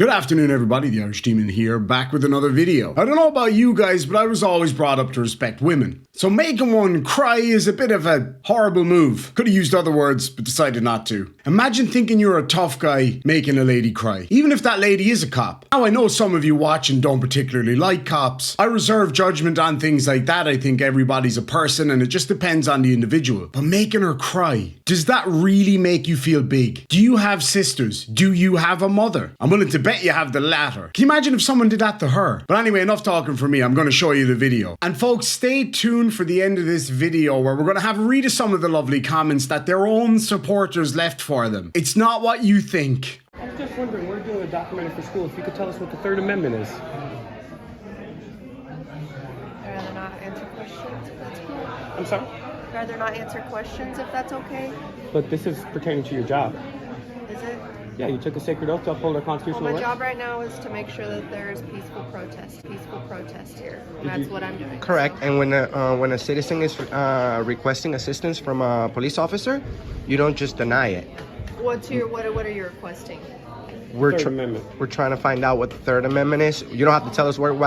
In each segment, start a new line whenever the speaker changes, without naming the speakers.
Good afternoon, everybody. The Irish Demon here, back with another video. I don't know about you guys, but I was always brought up to respect women. So making one cry is a bit of a horrible move. Could have used other words, but decided not to. Imagine thinking you're a tough guy making a lady cry, even if that lady is a cop. Now, I know some of you watch and don't particularly like cops. I reserve judgment on things like that. I think everybody's a person and it just depends on the individual. But making her cry, does that really make you feel big? Do you have sisters? Do you have a mother? I'm willing to bet you have the latter. Can you imagine if someone did that to her? But anyway, enough talking for me. I'm going to show you the video. And folks, stay tuned for the end of this video where we're going to have a read of some of the lovely comments that their own supporters left for them. It's not what you think.
I was just wondering, we're doing a documentary for school. If you could tell us what the Third Amendment is.
I'd rather not answer questions if that's cool.
I'm sorry?
I'd rather not answer questions if that's okay.
But this is pertaining to your job.
Is it?
Yeah, you took a sacred oath to uphold our
Well,
constitutional
my
rights.
job right now is to make sure that there is peaceful protest here. And that's what I'm doing.
Correct. And when a citizen is requesting assistance from a police officer, you don't just deny it.
What are you requesting?
Third Amendment.
We're trying to find out what the Third Amendment is. You don't have to tell us word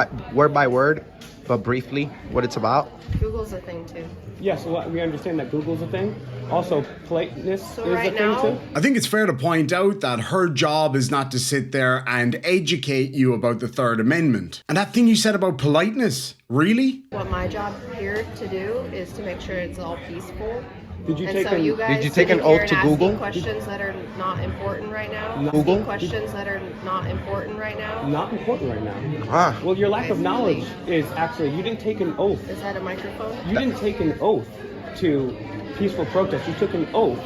by word, but briefly what it's about.
Google's a thing too.
Yes, well, we understand that Google's a thing. Also, politeness
So
is
right
a thing
now-
too.
I think it's fair to point out that her job is not to sit there and educate you about the Third Amendment. And that thing you said about politeness, really?
What my job here to do is to make sure it's all peaceful.
Did you
And
take
so
an-
you guys
did you take an
sitting here
oath to
and asking
Google?
questions that are not important right now?
Google?
Asking questions that are not important right now?
Not important right now.
Ah,
Well, your lack of
Okay.
knowledge is actually, you didn't take an oath.
Is that a microphone?
You didn't take an oath to peaceful protest. You took an oath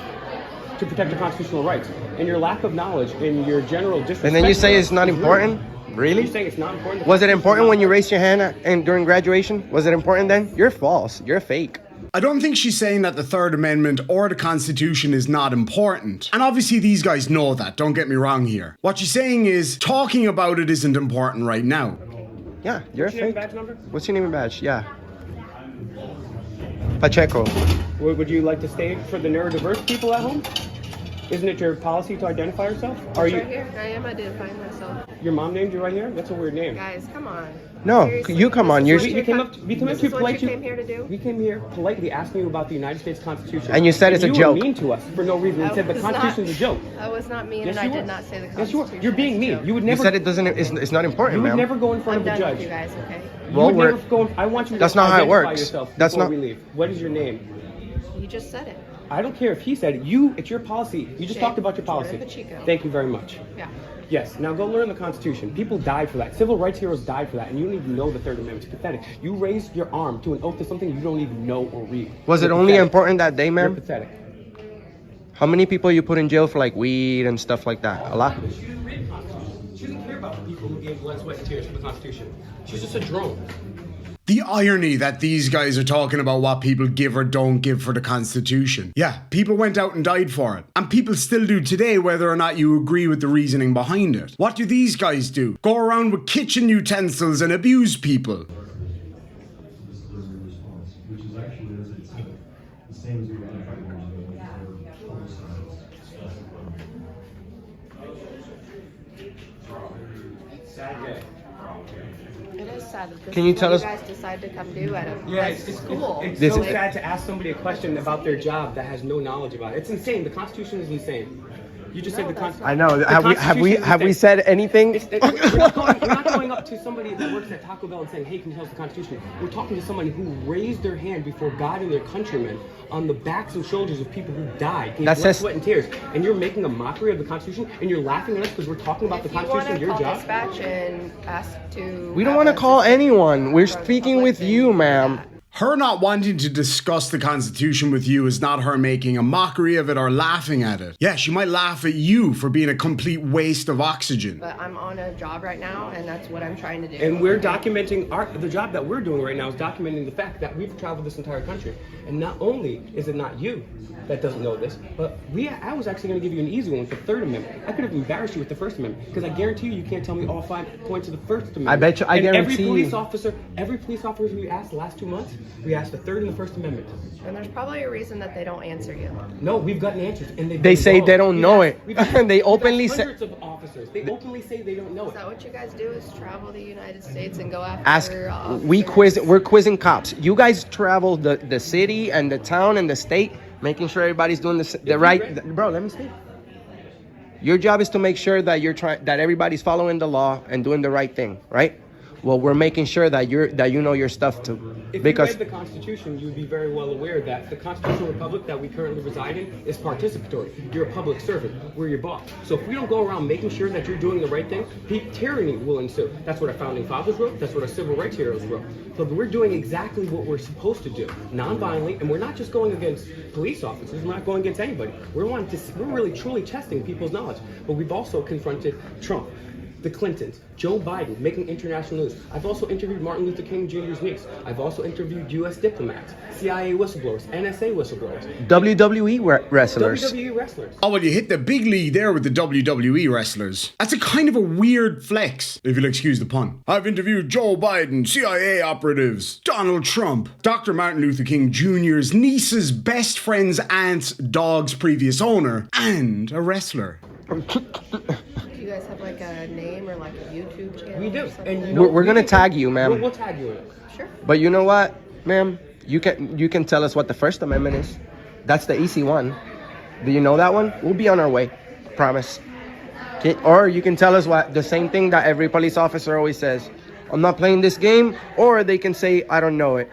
to protect your constitutional rights. And your lack of knowledge and your general disrespect.
and then you say
for
it's
us
not
is rude.
important?
You're
Really?
saying it's not important?
Was it important when you raised your hand and during graduation? Was it important then? You're false. You're fake.
I don't think she's saying that the Third Amendment or the Constitution is not important. And obviously these guys know that, don't get me wrong here. What she's saying is, talking about it isn't important right now.
Yeah, you're
What's
a
your name and
fake.
badge number?
What's your name and badge? Yeah. Pacheco.
Would you like to stay for the neurodiverse people at home? Isn't it your policy to identify yourself? Are
It's
you?
right here. I am identifying myself.
Your mom named you right here? That's a weird name.
Guys, come on.
No,
Seriously,
you come on,
this
you're-
is
We
what
came
you're
up. We came up
this
to
is what
polite.
you came here to do?
We came here politely asking you about the United States Constitution.
And you said it's a
you
joke.
were mean to us for no reason. You
I
said the
was
Constitution
not-
is a joke.
I was not mean,
Yes,
and I
you
did
were.
not say the
Yes,
Constitution.
you were. You're being
is a
mean.
joke.
You would
You
never.
said it doesn't. It's not important,
You would
ma'am.
never go in front
I'm
of a
done
judge.
with you guys, okay?
You
Well,
would
we're-
never go. I want you to
That's not how it
identify
works.
yourself
That's
before
not-
we leave. What is your name?
You just said it.
I don't care if he said it. You. It's your policy. You just
Jay-
talked about your policy.
Jordan Pacheco.
Thank you very much.
Yeah.
Yes, now go learn the Constitution. People died for that. Civil rights heroes died for that, and you don't even know the Third Amendment. It's pathetic. You raised your arm to an oath to something you don't even know or read.
Was it
You're
only
pathetic.
important that day,
You're
ma'am?
pathetic.
How many people you put in jail for like weed and stuff like that? A lot.
She didn't read the Constitution. She didn't care about the people who gave blood, sweat, and tears for the Constitution. She's just a drone.
The irony that these guys are talking about what people give or don't give for the Constitution. Yeah, people went out and died for it. And people still do today, whether or not you agree with the reasoning behind it. What do these guys do? Go around with kitchen utensils and abuse people.
Which is actually the same as we identified
It is sad that this
Can you
is
tell
what
us-
you guys decide to come do at a
Yeah,
high
it's
school.
This
so
is-
sad to ask somebody a question about their job that has no knowledge about it. It's insane. The Constitution is insane. You just
No,
said the
that's
Constitution.
I know. Have we said anything?
We're not going up to somebody that works at Taco Bell and saying, "Hey, can you tell us the Constitution?" We're talking to somebody who raised their hand before God and their countrymen on the backs and shoulders of people who died, gave
That
blood,
says-
sweat, and tears, and you're making a mockery of the Constitution, and you're laughing at us because we're talking about
If
the
you want
Constitution.
to
Your
call
job.
dispatch and ask to...
We don't
have
want to
an
call
assistant
anyone. We're
from
speaking
public,
with
then
you,
do
ma'am.
that.
Her not wanting to discuss the Constitution with you is not her making a mockery of it or laughing at it. Yeah, she might laugh at you for being a complete waste of oxygen.
But I'm on a job right now, and that's what I'm trying to do.
And we're documenting the job that we're doing right now is documenting the fact that we've traveled this entire country. And not only is it not you that doesn't know this, but I was actually going to give you an easy one with the Third Amendment. I could have embarrassed you with the First Amendment because I guarantee you can't tell me all 5 points of the First Amendment.
I bet you- I
and
guarantee
every
you.
police officer who you asked the last 2 months We asked the Third and the First Amendment.
And there's probably a reason that they don't answer you.
No, we've gotten answers, and
They say they don't know it. They openly say.
Hundreds of officers. They openly say they don't know
Is
it.
that what you guys do? Is travel the United States and go after?
Ask. We're quizzing cops. You guys travel the city and the town and the state, making sure everybody's doing the right. Bro, let me speak. Your job is to make sure that that everybody's following the law and doing the right thing, right? Well, we're making sure that you know your stuff too.
If
Because
you read the Constitution, you'd be very well aware that the constitutional republic that we currently reside in is participatory. You're a public servant. We're your boss. So if we don't go around making sure that you're doing the right thing, tyranny will ensue. That's what our founding fathers wrote. That's what our civil rights heroes wrote. So we're doing exactly what we're supposed to do, non-violently, and we're not just going against police officers. We're not going against anybody. We're really truly testing people's knowledge. But we've also confronted Trump, the Clintons, Joe Biden, making international news. I've also interviewed Martin Luther King Jr.'s niece. I've also interviewed U.S. diplomats, CIA whistleblowers, NSA whistleblowers,
WWE wrestlers.
WWE wrestlers.
Oh, well, you hit the big league there with the WWE wrestlers. That's a kind of a weird flex, if you'll excuse the pun. I've interviewed Joe Biden, CIA operatives, Donald Trump, Dr. Martin Luther King Jr.'s niece's best friend's aunt's dog's previous owner, and a wrestler.
Do you guys have like a name or like a YouTube channel?
We do.
or something?
And you know,
We're gonna tag you, ma'am.
We'll tag you in it.
Sure.
But you know what, ma'am? You can tell us what the First Amendment is. That's the easy one. Do you know that one? We'll be on our way. Promise. Or you can tell us what the same thing that every police officer always says. I'm not playing this game. Or they can say, I don't know it.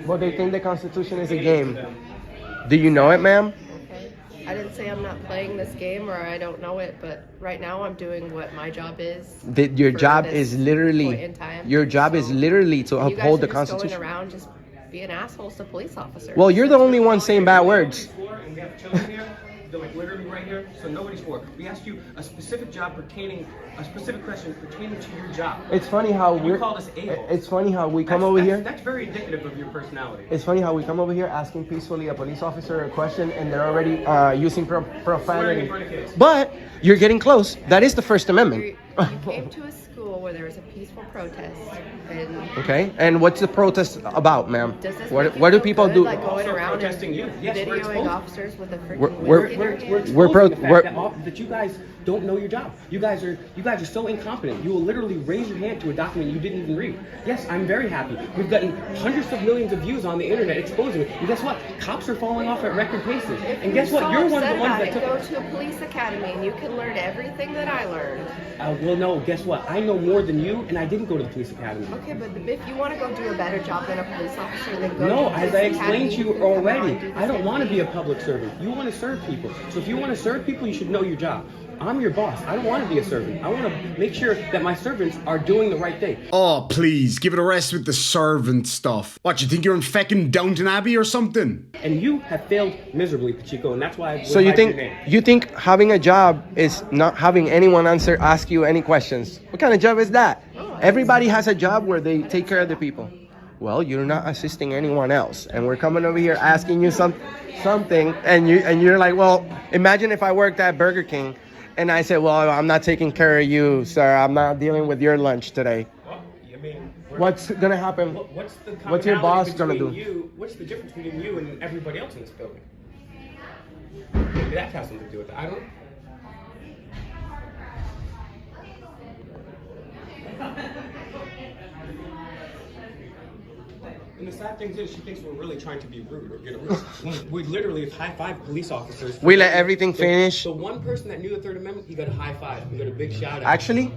But they think the Constitution is a game. Do you know it, ma'am?
Okay. I didn't say I'm not playing this game or I don't know it, but right now I'm doing what my job is.
Your
for
job
this
is
point
literally
in time.
your job is
So,
literally to
you guys
uphold the
are just
Constitution.
Going around just being assholes to police officers.
Well, you're the only one saying bad words.
And we have children here. They're like literally right here, so nobody's for. We asked you a specific question pertaining to your job.
It's funny how
You called us a-holes.
It's funny how we come over here.
That's very indicative of your personality.
It's funny how we come over here asking peacefully a police officer a question and they're already using
Swearing
profanity.
in front of kids.
But you're getting close. That is the First
You
Amendment.
came to a school where there was a peaceful protest, and
Okay. And what's the protest about, ma'am?
does this
What
make you
do
feel
people
good,
do?
Like going
Also
around
protesting you.
and
Yes, we're
videoing
exposing-
officers with a freaking
We're-
whiskey in
We're
their hand?
exposing
We're
the fact that you guys don't know your job. You guys are so incompetent. You will literally raise your hand to a document you didn't even read. Yes, I'm very happy. We've gotten hundreds of millions of views on the internet exposing it. And guess what? Cops are falling off at record paces. And guess what?
So
You're one of
upset
the ones
about
that
it.
took
Go to a police academy and you can learn everything that I learned.
Well, no, guess what? I know more than you, and I didn't go to the police academy.
Okay, but if you want to go do a better job than a police officer, then go.
No,
to a
as
police
I
academy,
explained to
you
you
can come out
already,
and do the
I don't
same
want to
thing.
be a public servant. You want to serve people. So if you want to serve people, you should know your job. I'm your boss. I don't want to be a servant. I want to make sure that my servants are doing the right thing.
Oh, please, give it a rest with the servant stuff. What, you think you're in feckin' Downton Abbey or something?
And you have failed miserably, Pachico, and that's why I
So you
your
think
name.
having a job is not having anyone ask you any questions? What kind of job is that? Everybody has a job where they take care of the people. Well, you're not assisting anyone else, and we're coming over here asking you something, and you're like, well, imagine if I worked at Burger King, and I said, well, I'm not taking care of you, sir. I'm not dealing with your lunch today.
Well, I mean,
What's gonna happen? What's your boss gonna do?
What's the difference between you and everybody else in this building? Maybe that has something to do with it. I don't know. And the sad thing is, she thinks we're really trying to be rude or get a rude. We literally have high-five police officers.
We let everything finish.
The one person that knew the Third Amendment, he got a high-five. He got a big shout-out.
Actually,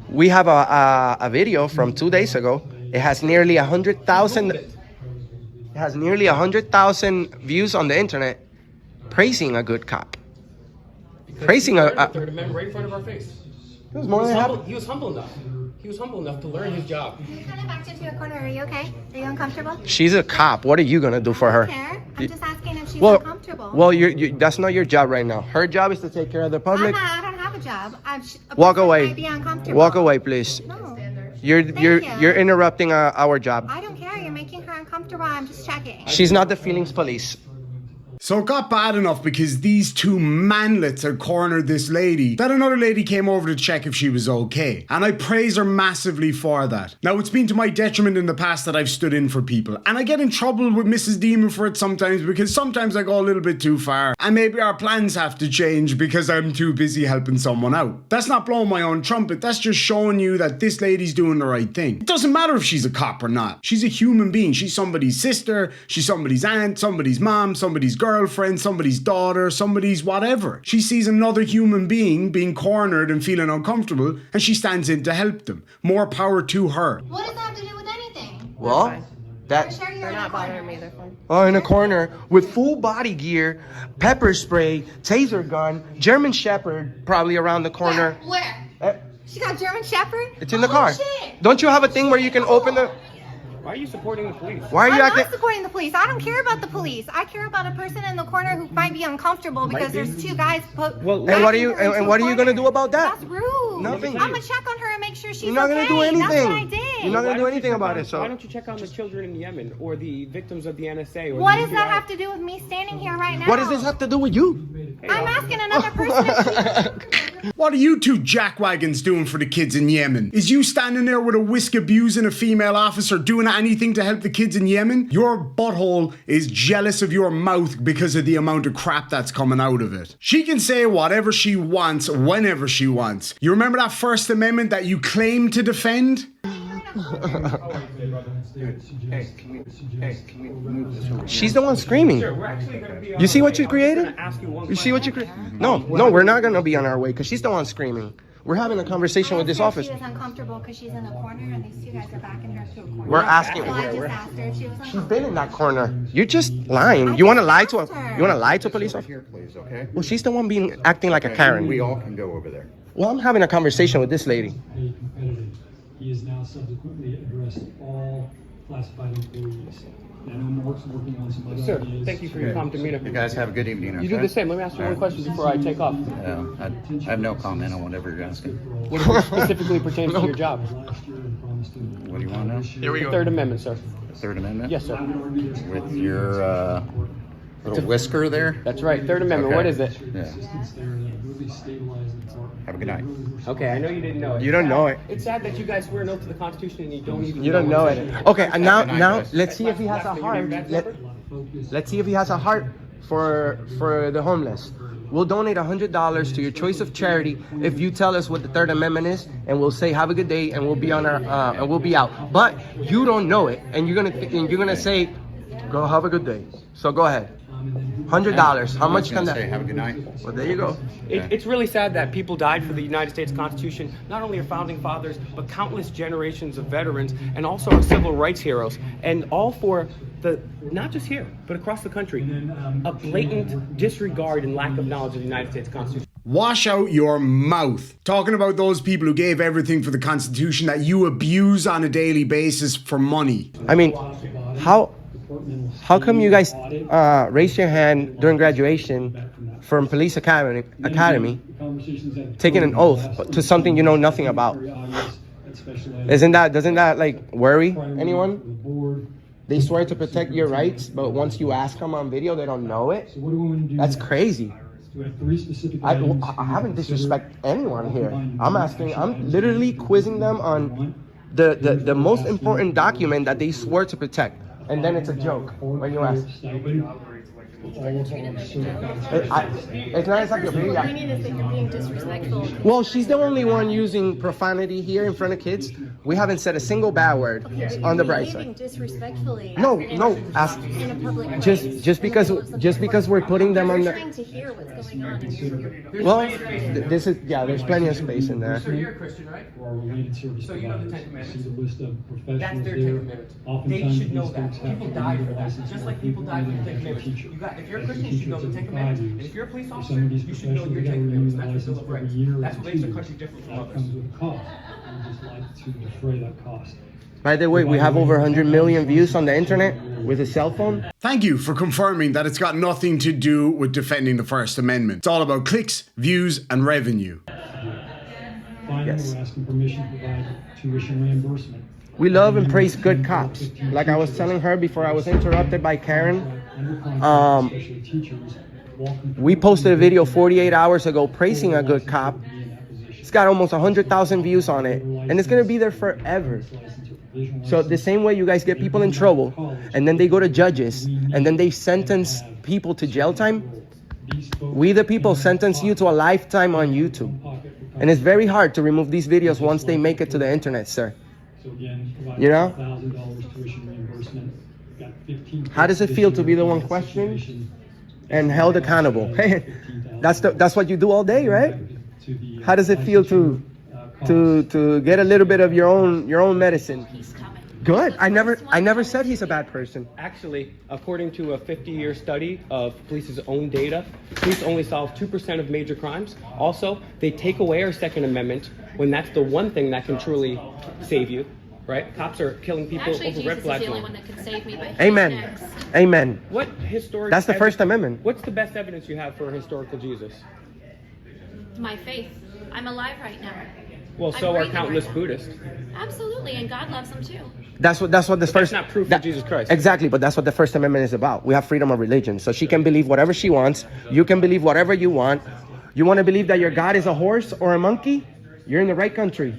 we have a video from 2 days ago. It has nearly 100,000. It has nearly 100,000 views on the internet, praising a good cop. Praising
the
a.
Third Amendment right in front of our face.
It was more than happy.
He was humble enough. He was humble enough to learn his job.
You kind of backed into a corner. Are you okay? Are you uncomfortable?
She's a cop. What are you gonna do for
I
her?
don't care. I'm just asking if she's
Well,
uncomfortable.
well, that's not your job right now. Her job is to take care of the public.
I don't have a job. A
Walk
person
away.
Might be uncomfortable.
Walk away, please.
No,
You're
you.
you're interrupting our job.
I don't care. You're making her uncomfortable. I'm just checking.
She's not the feelings police.
So it got bad enough because these two manlets had cornered this lady that another lady came over to check if she was okay. And I praise her massively for that. Now, it's been to my detriment in the past that I've stood in for people. And I get in trouble with Mrs. Demon for it sometimes because sometimes I go a little bit too far. And maybe our plans have to change because I'm too busy helping someone out. That's not blowing my own trumpet. That's just showing you that this lady's doing the right thing. It doesn't matter if she's a cop or not. She's a human being. She's somebody's sister. She's somebody's aunt, somebody's mom, somebody's girlfriend, somebody's daughter, somebody's whatever. She sees another human being being cornered and feeling uncomfortable, and she stands in to help them. More power to her.
What does that have to do with anything?
Well,
Are
that
you sure you're
They're
in
not
a corner?
bothering me. They're fine.
oh, in a corner with full body gear, pepper spray, taser gun, German Shepherd probably around the corner.
Where?
Eh,
She got German Shepherd?
It's in the
Oh,
car.
shit.
Don't you have a thing where you can open the?
Why are you supporting the police?
Why are
I'm
you
not
acting?
supporting the police. I don't care about the police. I care about a person in the corner who might be uncomfortable because there's two guys.
Well,
And what are you? And what are you gonna do about that?
That's rude.
Nothing.
I'm gonna check on her and make sure she's
You're not gonna
okay.
do anything.
That's what I did.
You're not gonna
Why
do
don't you
anything
check
about
on-
it. So
Why don't you check on the children in Yemen or the victims of the NSA? Or
What
the
does that
FBI?
have to do with me standing here right now?
what does this have to do with you?
I'm asking another person.
What are you two jackwagons doing for the kids in Yemen? Is you standing there with a whisk abusing a female officer doing anything to help the kids in Yemen? Your butthole is jealous of your mouth because of the amount of crap that's coming out of it. She can say whatever she wants, whenever she wants. You remember that First Amendment that you claim to defend?
She's the one screaming.
We're actually gonna be on
You see
our
what
way.
you
I'm
created?
just gonna ask you one
You see what you
question.
created? No, we're not gonna be on our way because she's the one screaming. We're having a conversation with this office.
She was uncomfortable because she's in a corner and these two guys are backing her to a corner.
We're asking.
So I just asked her if she was
She's
uncomfortable.
been in that corner. You're just lying. You want to lie to a? You want to lie to a police officer?
Here, please, okay?
Well, she's the one being acting like a
We
Karen.
all can go over there.
Well, I'm having a conversation with this lady.
Pay competitive. He has now subsequently addressed all classified employees. And I know Mark's working on some other
Sir,
ideas.
thank you for your calm demeanor.
You guys have a good evening, okay?
You do the same. Let me ask you one question before I take off.
I have no comment on whatever you're asking.
What specifically pertains to your job?
Last year and promised to.
What do you want to know?
Here we
The
go.
Third Amendment, sir.
The Third Amendment?
Yes, sir.
With your little whisker there?
That's right. Third Amendment.
Okay.
What is it?
Yeah.
Assistance there that really stabilize the department.
Have a good night.
Okay, I know you didn't know it.
You don't know it.
It's sad that you guys swear an oath to the Constitution and you don't even.
You don't know
what's
it.
in
Okay, and now,
Good night,
now
guys.
let's see if he has a
Last name,
heart.
badge
Let,
number?
let's see if he has a heart for the homeless. We'll donate $100 to your choice of charity if you tell us what the Third Amendment is, and we'll say have a good day, and we'll be on our and we'll be out. But you don't know it, and you're gonna say, go have a good day. So go ahead. $100. How much can
Say,
that?
have a good night.
Well, there you go.
It's really sad that people died for the United States Constitution, not only our founding fathers, but countless generations of veterans and also our civil rights heroes, and all for the, not just here, but across the country, a blatant disregard and lack of knowledge of the United States Constitution.
Wash out your mouth. Talking about those people who gave everything for the Constitution that you abuse on a daily basis for money.
I mean, how come you guys raised your hand during graduation from police academy, taking an oath to something you know nothing about? Doesn't that like worry anyone? They swear to protect your rights, but once you ask them on video, they don't know it.
What do we want to do?
That's crazy.
We have three specific
I
items.
haven't disrespected anyone here. I'm literally quizzing them on the most important document that they swore to protect. And then it's a joke when you ask.
All of our certified
It's not exactly a video.
I need to think you're being disrespectful.
Well, she's the only one using profanity here in front of kids. We haven't said a single bad word on the bright
Behaving
side.
disrespectfully.
No,
in-
no. Ask,
In a public place.
just because we're putting them on
You're
the.
trying to hear what's going on. And you're-
Well, this is there's plenty of space in there.
So you're a Christian, right?
or related service
So you know the
providers.
Ten
See
Commandments?
the list of
That's
professionals
their
there.
Ten Commandments. They
Oftentimes
should know
these
that.
folks have
People
to
die
renew
for
their
that.
license
Just
or
like people die for the Ten
their
Commandments.
teacher.
If you're a
As
Christian, you should know the Ten
teacher
Commandments.
took
And
5
if you're a police
For
officer,
some of these
you should know
professionals,
your
they gotta
Ten
renew
Commandments.
the
That's the
license
Bill of
every
Rights.
year or
That's what makes
2
the country different from
That
others.
comes with a cost. We just like to defray that cost.
By the way, we have over 100 million views on the internet with a cell phone.
Thank you for confirming that it's got nothing to do with defending the First Amendment. It's all about clicks, views, and revenue.
Finally,
Yes.
we're asking permission to provide tuition reimbursement.
We love and praise good cops. Like I was telling her before I was interrupted by Karen
especially teachers,
We posted a video 48 hours ago praising a good cop. It's got almost 100,000 views on it, and it's gonna be there forever. So the same way you guys get people in trouble, and then they go to judges, and then they sentence people to jail time, we the people sentence you to a lifetime on YouTube. And it's very hard to remove these videos once they make it to the internet, sir. You know? How does it feel to be the one questioned and held accountable? That's what you do all day, right? How does it feel to get a little bit of your own medicine? Good. I never said he's a bad person.
Actually, according to a 50-year study of police's own data, police only solve 2% of major crimes. Also, they take away our Second Amendment when that's the one thing that can truly save you, right? Cops are killing people
Actually,
over
Jesus red
red
is
flags.
the only one that can save me, but
Amen.
next.
Amen.
What historic?
That's the First Amendment.
What's the best evidence you have for a historical Jesus?
My faith. I'm alive right now.
Well,
I'm
so are
breathing
countless
right now.
Buddhists.
Absolutely, and God loves them too.
That's what the first.
That's not proof of Jesus Christ.
Exactly, but that's what the First Amendment is about. We have freedom of religion, so she can believe whatever she wants. You can believe whatever you want. You want to believe that your God is a horse or a monkey? You're in the right country.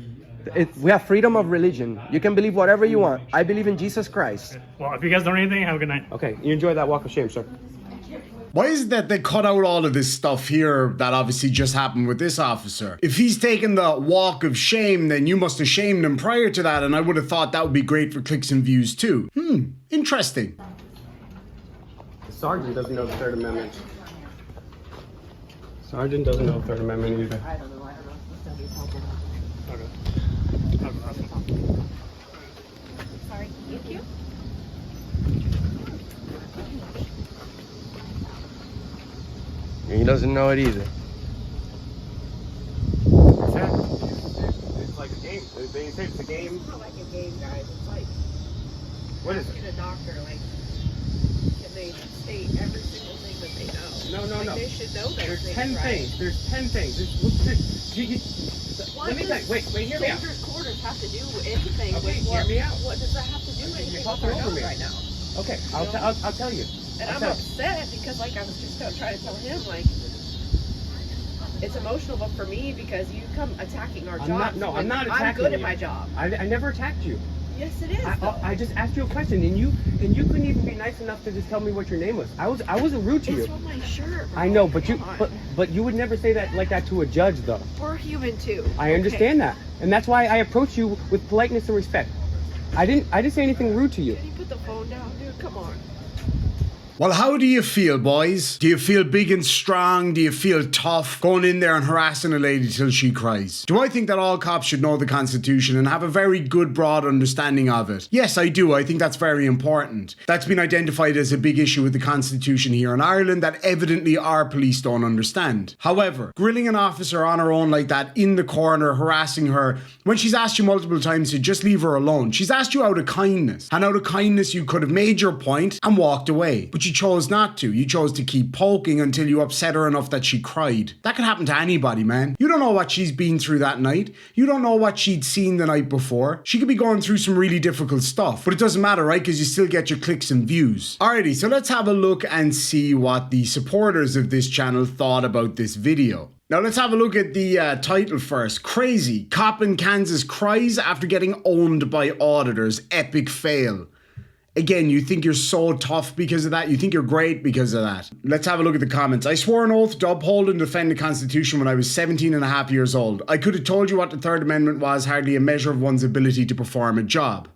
We have freedom of religion. You can believe whatever you want. I believe in Jesus Christ.
Well, if you guys don't need anything, have a good night.
Okay, you enjoy that walk of shame, sir.
Why is it that they cut out all of this stuff here that obviously just happened with this officer? If he's taken the walk of shame, then you must have shamed him prior to that, and I would have thought that would be great for clicks and views too. Interesting.
The sergeant doesn't know the Third Amendment. Sergeant doesn't know the Third Amendment either.
Sorry, thank you.
He doesn't know it either.
It's like a game. They say it's a game.
It's not like a game, guys. It's like
What is
asking
it?
a doctor, like, can they state every single thing that they know?
No.
They should know those
There's
things,
10
right?
things. There's 10 things. Let me tell you. Wait, hear me out.
Dangerous quarters have to do anything
Okay,
with what?
hear me out.
What does that have to do with
You're
anything
talking
with our
over
job
me.
right now?
Okay, I'll tell you.
And
I'll
I'm
tell-
upset because, like, I was just trying to tell him, like, it's emotional, but for me, because you come attacking our
I'm
job.
not. No, I'm not attacking
I'm good
you.
at my job.
I never attacked you.
Yes, it is.
I just asked you a question, and you couldn't even be nice enough to just tell me what your name was. I wasn't rude to
It's
you.
on my shirt. Bro.
I know, but you
Come on.
but you would never say that like that to a judge, though.
We're human too.
I understand that, and that's why I approach you with politeness and respect. I didn't say anything rude to you.
Can you put the phone down, dude? Come on.
Well, how do you feel, boys? Do you feel big and strong? Do you feel tough going in there and harassing a lady till she cries? Do I think that all cops should know the Constitution and have a very good, broad understanding of it? Yes, I do. I think that's very important. That's been identified as a big issue with the Constitution here in Ireland that evidently our police don't understand. However, grilling an officer on her own like that in the corner, harassing her, when she's asked you multiple times to just leave her alone, she's asked you out of kindness. And out of kindness, you could have made your point and walked away. But you chose not to. You chose to keep poking until you upset her enough that she cried. That could happen to anybody, man. You don't know what she's been through that night. You don't know what she'd seen the night before. She could be going through some really difficult stuff. But it doesn't matter, right? Because you still get your clicks and views. Alrighty, so let's have a look and see what the supporters of this channel thought about this video. Now let's have a look at the title first. Crazy. Cop in Kansas cries after getting owned by auditors. Epic fail. Again, you think you're so tough because of that. You think you're great because of that. Let's have a look at the comments. I swore an oath to uphold and defend the Constitution when I was 17 and a half years old. I could have told you what the Third Amendment was, hardly a measure of one's ability to perform a job.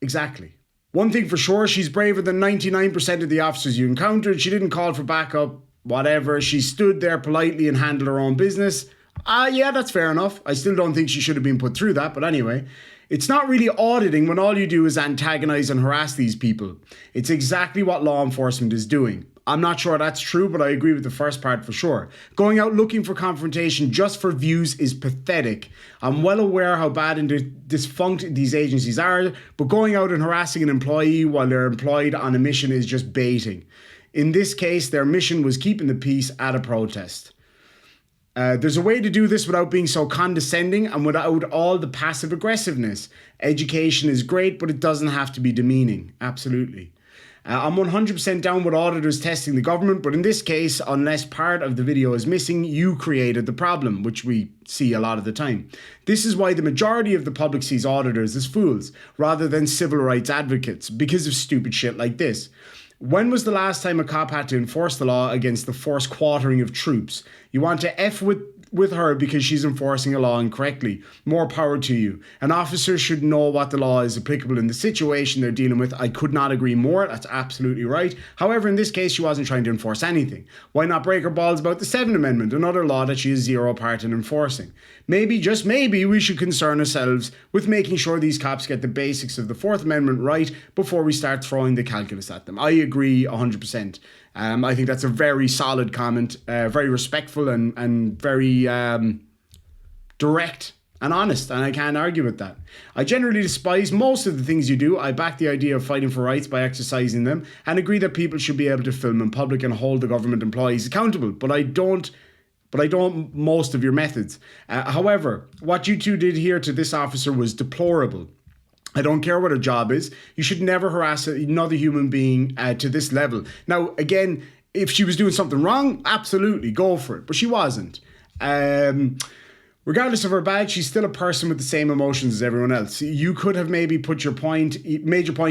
Exactly. One thing for sure, she's braver than 99% of the officers you encountered. She didn't call for backup, whatever. She stood there politely and handled her own business. Yeah, that's fair enough. I still don't think she should have been put through that, but anyway. It's not really auditing when all you do is antagonize and harass these people. It's exactly what law enforcement is doing. I'm not sure that's true, but I agree with the first part for sure. Going out looking for confrontation just for views is pathetic. I'm well aware how bad and dysfunct these agencies are, but going out and harassing an employee while they're employed on a mission is just baiting. In this case, their mission was keeping the peace at a protest. There's a way to do this without being so condescending and without all the passive aggressiveness. Education is great, but it doesn't have to be demeaning. Absolutely. I'm 100% down with auditors testing the government, but in this case, unless part of the video is missing, you created the problem, which we see a lot of the time. This is why the majority of the public sees auditors as fools, rather than civil rights advocates, because of stupid shit like this. When was the last time a cop had to enforce the law against the forced quartering of troops? You want to F with her because she's enforcing a law incorrectly. More power to you. An officer should know what the law is applicable in the situation they're dealing with. I could not agree more. That's absolutely right. However, in this case, she wasn't trying to enforce anything. Why not break her balls about the 7th Amendment, another law that she has zero part in enforcing? Maybe, just maybe, we should concern ourselves with making sure these cops get the basics of the 4th Amendment right before we start throwing the calculus at them. I agree 100%. I think that's a very solid comment, very respectful and very direct and honest, and I can't argue with that. I generally despise most of the things you do. I back the idea of fighting for rights by exercising them and agree that people should be able to film in public and hold the government employees accountable, but I don't most of your methods. However, what you two did here to this officer was deplorable. I don't care what her job is. You should never harass another human being to this level. Now, again, if she was doing something wrong, absolutely, go for it. But she wasn't. Regardless of her badge, she's still a person with the same emotions as everyone else. You could have maybe made your point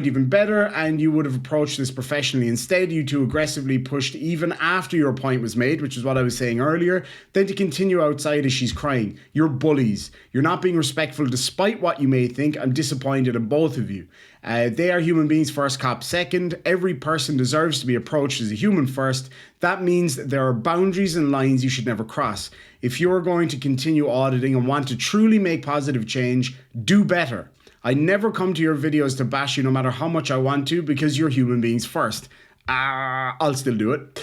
even better, and you would have approached this professionally. Instead, you two aggressively pushed even after your point was made, which is what I was saying earlier, then to continue outside as she's crying. You're bullies. You're not being respectful despite what you may think. I'm disappointed in both of you. They are human beings first, cops second. Every person deserves to be approached as a human first. That means that there are boundaries and lines you should never cross. If you're going to continue auditing and want to truly make positive change, do better. I never come to your videos to bash you no matter how much I want to, because you're human beings first. I'll still do it.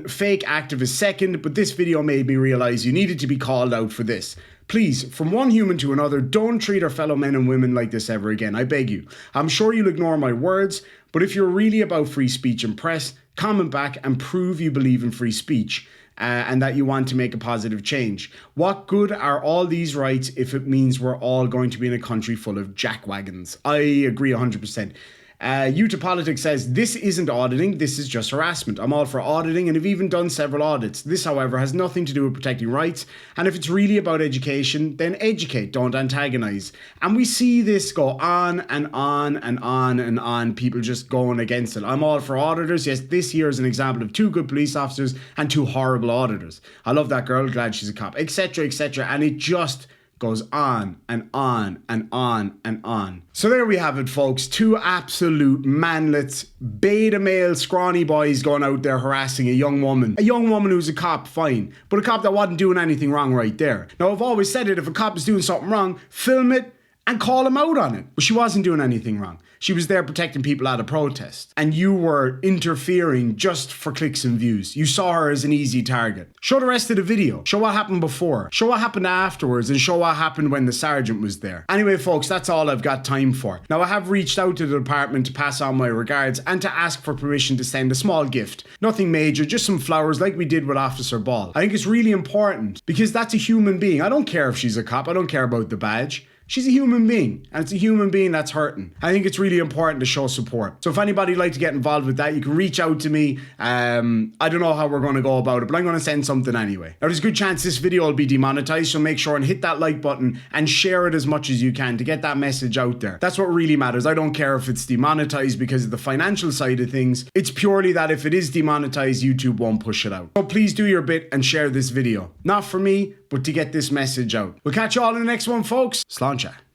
Fake activist second, but this video made me realize you needed to be called out for this. Please, from one human to another, don't treat our fellow men and women like this ever again. I beg you. I'm sure you'll ignore my words, but if you're really about free speech and press, comment back and prove you believe in free speech and that you want to make a positive change. What good are all these rights if it means we're all going to be in a country full of jackwagons? I agree 100%. Utah Politics says, this isn't auditing, this is just harassment. I'm all for auditing and have even done several audits. This, however, has nothing to do with protecting rights. And if it's really about education, then educate, don't antagonize. And we see this go on and on and on and on, people just going against it. I'm all for auditors. Yes, this here is an example of 2 good police officers and 2 horrible auditors. I love that girl, glad she's a cop, etc., etc. And it just goes on and on and on and on. So there we have it, folks. 2 absolute manlets, beta male scrawny boys going out there harassing a young woman. A young woman who's a cop, fine, but a cop that wasn't doing anything wrong right there. Now, I've always said it, if a cop is doing something wrong, film it and call him out on it. But she wasn't doing anything wrong. She was there protecting people at a protest. And you were interfering just for clicks and views. You saw her as an easy target. Show the rest of the video. Show what happened before. Show what happened afterwards, and show what happened when the sergeant was there. Anyway, folks, that's all I've got time for. Now, I have reached out to the department to pass on my regards and to ask for permission to send a small gift. Nothing major, just some flowers like we did with Officer Ball. I think it's really important because that's a human being. I don't care if she's a cop. I don't care about the badge. She's a human being, and it's a human being that's hurting. I think it's really important to show support. So if anybody would like to get involved with that, you can reach out to me. I don't know how we're going to go about it, but I'm going to send something anyway. Now, there's a good chance this video will be demonetized, so make sure and hit that like button and share it as much as you can to get that message out there. That's what really matters. I don't care if it's demonetized because of the financial side of things. It's purely that if it is demonetized, YouTube won't push it out. So please do your bit and share this video. Not for me, but to get this message out. We'll catch you all in the next one, folks. Sláinte.